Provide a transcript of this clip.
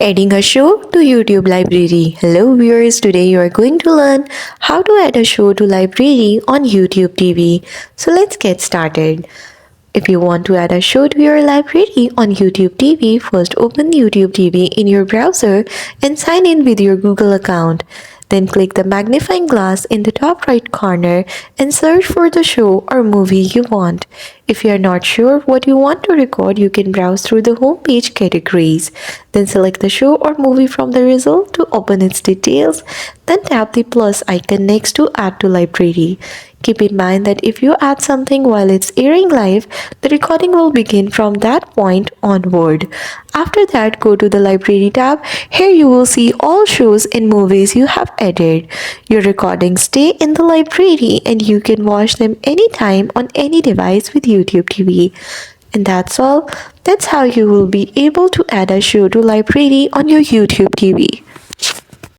Adding a show to YouTube library. Hello viewers, today you are going to learn how to add a show to library on YouTube TV. So let's get started. If you want to add a show to your library on YouTube TV, first open YouTube TV in your browser and sign in with your Google account. Then click the magnifying glass in the top right corner and search for the show or movie you want. If you are not sure what you want to record, you can browse through the homepage categories. Then select the show or movie from the result to open its details. Then tap the plus icon next to Add to Library. Keep in mind that if you add something while it's airing live, the recording will begin from that point onward. After that, go to the Library tab. Here you will see all shows and movies you have added. Your recordings stay in the library and you can watch them anytime on any device with YouTube TV. And that's all. That's how you will be able to add a show to library on your YouTube TV.